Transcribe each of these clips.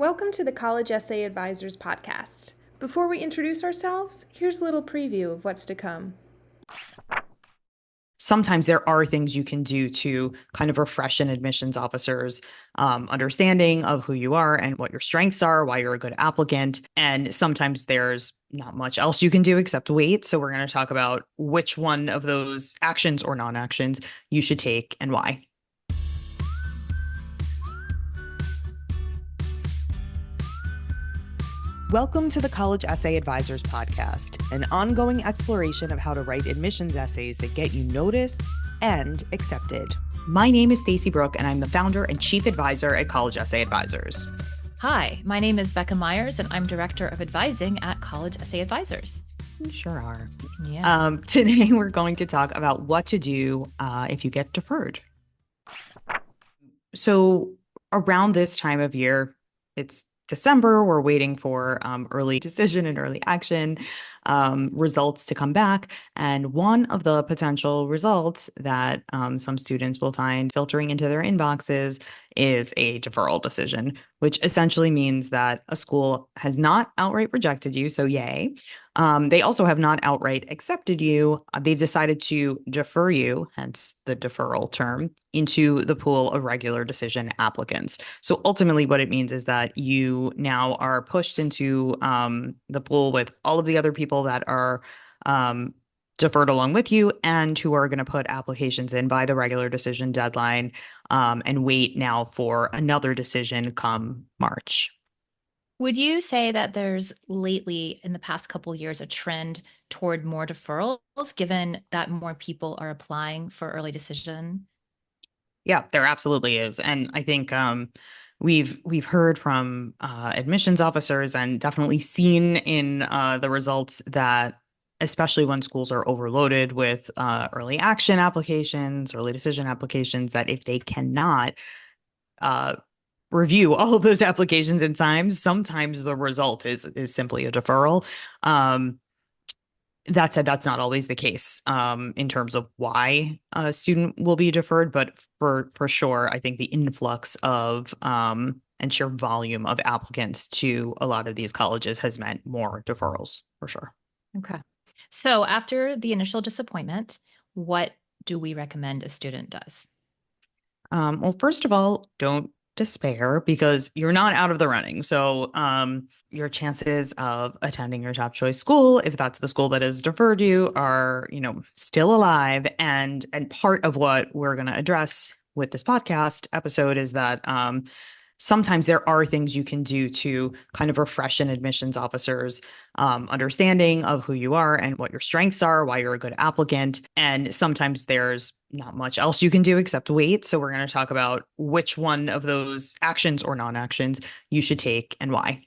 Welcome to the College Essay Advisors podcast. Before we introduce ourselves, here's a little preview of what's to come. Sometimes there are things you can do to kind of refresh an admissions officer's understanding of who you are and what your strengths are, why you're a good applicant. And sometimes there's not much else you can do except wait. So we're going to talk about which one of those actions or non-actions you should take and why. Welcome to the College Essay Advisors podcast, an ongoing exploration of how to write admissions essays that get you noticed and accepted. My name is Stacey Brooke, and I'm the founder and chief advisor at College Essay Advisors. Hi, my name is Becca Myers, and I'm director of advising at College Essay Advisors. You sure are. Yeah. Today, we're going to talk about what to do if you get deferred. So around this time of year, it's December, we're waiting for early decision and early action results to come back. And one of the potential results that some students will find filtering into their inboxes is a deferral decision, which essentially means that a school has not outright rejected you. So yay. They also have not outright accepted you. They've decided to defer you, hence the deferral term, into the pool of regular decision applicants. So ultimately, what it means is that you now are pushed into the pool with all of the other people that are deferred along with you and who are going to put applications in by the regular decision deadline and wait now for another decision come March. Would you say that there's lately, in the past couple years, a trend toward more deferrals, given that more people are applying for early decision? Yeah, there absolutely is. And I think we've heard from admissions officers and definitely seen in the results that especially when schools are overloaded with early action applications, early decision applications, that if they cannot uh, review all of those applications in time, sometimes the result is simply a deferral. That said, that's not always the case in terms of why a student will be deferred, but for sure, I think the influx of and sheer volume of applicants to a lot of these colleges has meant more deferrals for sure. Okay. So after the initial disappointment, what do we recommend a student does? Well, first of all, don't despair because you're not out of the running. So, your chances of attending your top choice school, if that's the school that has deferred you, are, still alive. And part of what we're going to address with this podcast episode is that sometimes there are things you can do to kind of refresh an admissions officer's understanding of who you are and what your strengths are, why you're a good applicant. And sometimes there's not much else you can do except wait. So we're going to talk about which one of those actions or non-actions you should take and why.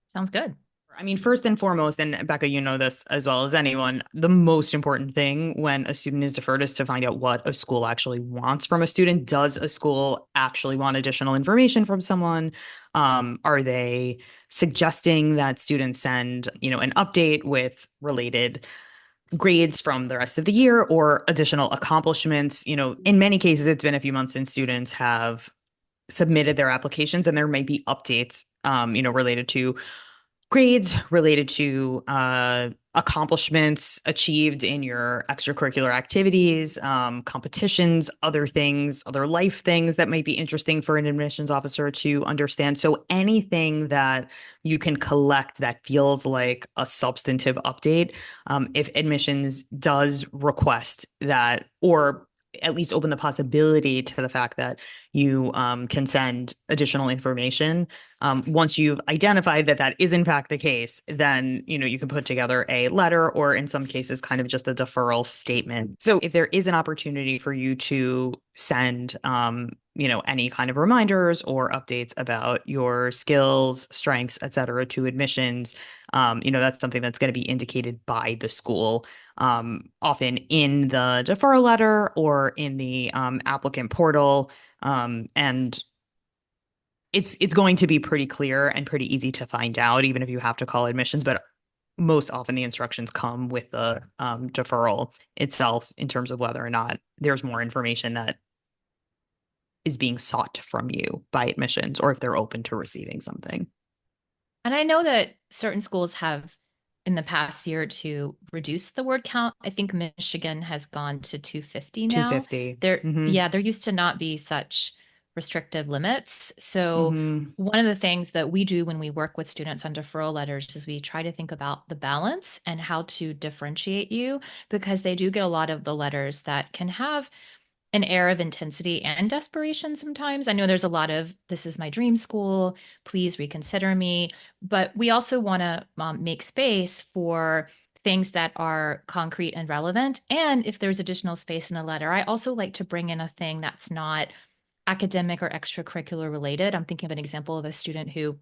Sounds good. I mean, first and foremost, and Becca, you know this as well as anyone, the most important thing when a student is deferred is to find out what a school actually wants from a student. Does a school actually want additional information from someone? Are they suggesting that students send, an update with related grades from the rest of the year or additional accomplishments? In many cases, it's been a few months since students have submitted their applications, and there may be updates, related to grades, related to accomplishments achieved in your extracurricular activities, competitions, other things, other life things that might be interesting for an admissions officer to understand. So anything that you can collect that feels like a substantive update, if admissions does request that, or at least open the possibility to the fact that you can send additional information. Once you've identified that that is in fact the case, then you can put together a letter or in some cases kind of just a deferral statement. So if there is an opportunity for you to send any kind of reminders or updates about your skills, strengths, et cetera, to admissions, that's something that's going to be indicated by the school, often in the deferral letter or in the applicant portal. And it's going to be pretty clear and pretty easy to find out, even if you have to call admissions. But most often the instructions come with the deferral itself in terms of whether or not there's more information that is being sought from you by admissions or if they're open to receiving something. And I know that certain schools have in the past year or two reduced the word count. I think Michigan has gone to 250 now. 250. There, Mm-hmm. yeah, there used to not be such restrictive limits. So Mm-hmm. one of the things that we do when we work with students on deferral letters is we try to think about the balance and how to differentiate you, because they do get a lot of the letters that can have an air of intensity and desperation sometimes. I know there's a lot of, this is my dream school, please reconsider me. But we also want to make space for things that are concrete and relevant. And if there's additional space in the letter, I also like to bring in a thing that's not academic or extracurricular related. I'm thinking of an example of a student who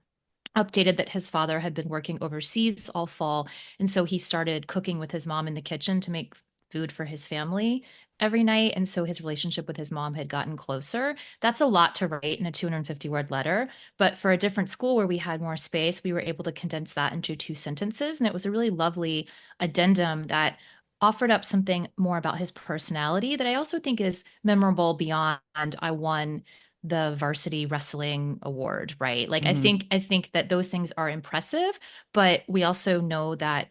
updated that his father had been working overseas all fall. And so he started cooking with his mom in the kitchen to make food for his family every night. And so his relationship with his mom had gotten closer. That's a lot to write in a 250-word letter. But for a different school where we had more space, we were able to condense that into 2 sentences. And it was a really lovely addendum that offered up something more about his personality that I also think is memorable beyond I won the varsity wrestling award, right? Like Mm-hmm. I think that those things are impressive, but we also know that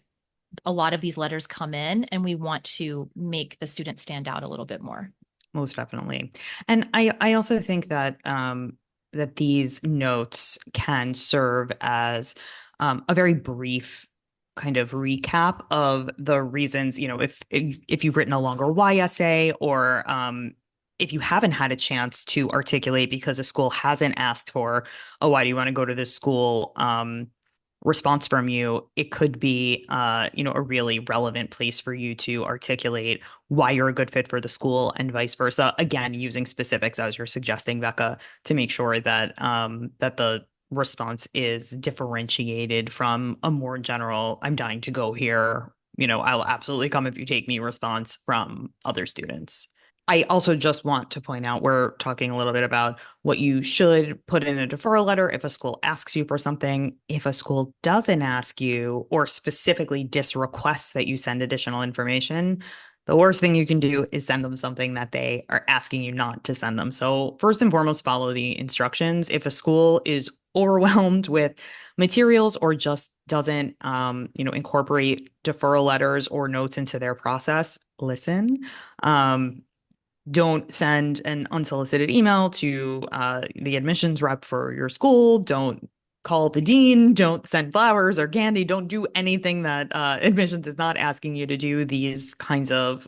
a lot of these letters come in and we want to make the student stand out a little bit more. Most definitely. And I also think that that these notes can serve as a very brief kind of recap of the reasons, if you've written a longer why essay or if you haven't had a chance to articulate because a school hasn't asked for, oh, why do you want to go to this school? Response from you, it could be a really relevant place for you to articulate why you're a good fit for the school and vice versa. Again, using specifics as you're suggesting, Becca, to make sure that that the response is differentiated from a more general, I'm dying to go here, I'll absolutely come if you take me response from other students. I also just want to point out we're talking a little bit about what you should put in a deferral letter if a school asks you for something. If a school doesn't ask you or specifically disrequests that you send additional information, the worst thing you can do is send them something that they are asking you not to send them. So first and foremost, follow the instructions. If a school is overwhelmed with materials or just doesn't incorporate deferral letters or notes into their process, listen. Don't send an unsolicited email to the admissions rep for your school. Don't call the dean. Don't send flowers or candy. Don't do anything that admissions is not asking you to do. These kinds of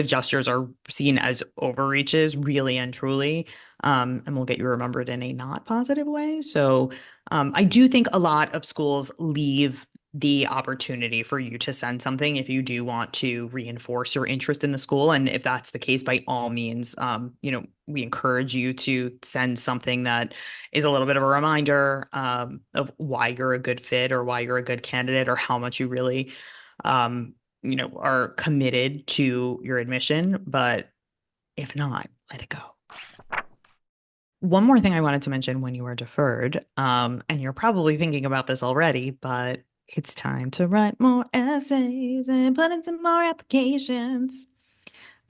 gestures are seen as overreaches, really and truly, and will get you remembered in a not positive way. So I do think a lot of schools leave the opportunity for you to send something if you do want to reinforce your interest in the school. And if that's the case, by all means, we encourage you to send something that is a little bit of a reminder of why you're a good fit or why you're a good candidate or how much you really, are committed to your admission. But if not, let it go. One more thing I wanted to mention when you are deferred, and you're probably thinking about this already, but it's time to write more essays and put in some more applications.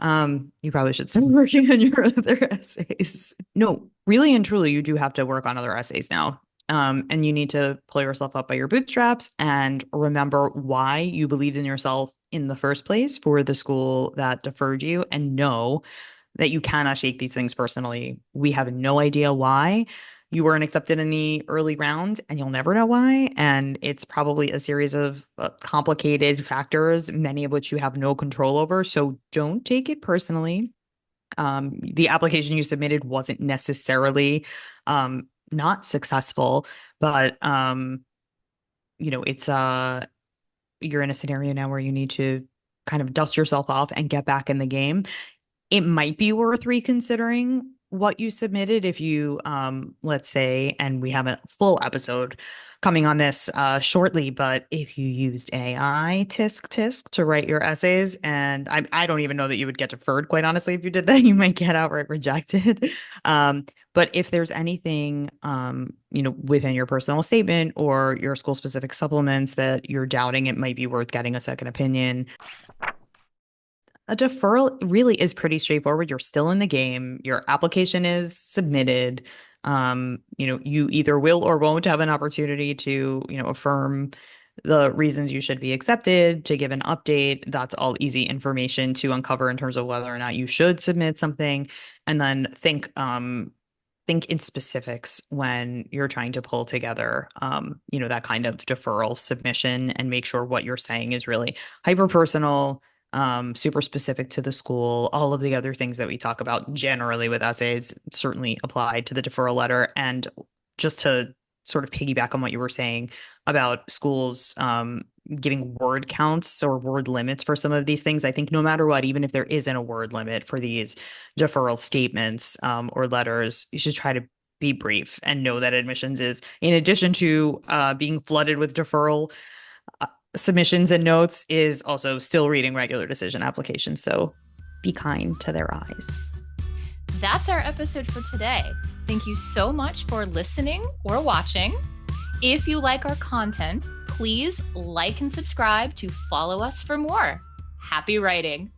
You probably should start working on your other essays. No, really and truly, you do have to work on other essays now. And you need to pull yourself up by your bootstraps and remember why you believed in yourself in the first place for the school that deferred you and know that you cannot shake these things personally. We have no idea why you weren't accepted in the early round, and you'll never know why. And it's probably a series of complicated factors, many of which you have no control over. So don't take it personally. The application you submitted wasn't necessarily not successful, but it's you're in a scenario now where you need to kind of dust yourself off and get back in the game. It might be worth reconsidering what you submitted if you let's say, and we have a full episode coming on this shortly, but if you used AI tisk to write your essays, and I don't even know that you would get deferred, quite honestly. If you did that, you might get outright rejected. But if there's anything within your personal statement or your school specific supplements that you're doubting, it might be worth getting a second opinion. A deferral really is pretty straightforward. You're still in the game. Your application is submitted. You either will or won't have an opportunity to, affirm the reasons you should be accepted, to give an update. That's all easy information to uncover in terms of whether or not you should submit something. And then think in specifics when you're trying to pull together, that kind of deferral submission and make sure what you're saying is really hyper personal, super specific to the school. All of the other things that we talk about generally with essays certainly apply to the deferral letter. And just to sort of piggyback on what you were saying about schools giving word counts or word limits for some of these things, I think no matter what, even if there isn't a word limit for these deferral statements or letters, you should try to be brief and know that admissions is, in addition to being flooded with deferral submissions and notes, is also still reading regular decision applications. So be kind to their eyes. That's our episode for today. Thank you so much for listening or watching. If you like our content, please like and subscribe to follow us for more. Happy writing!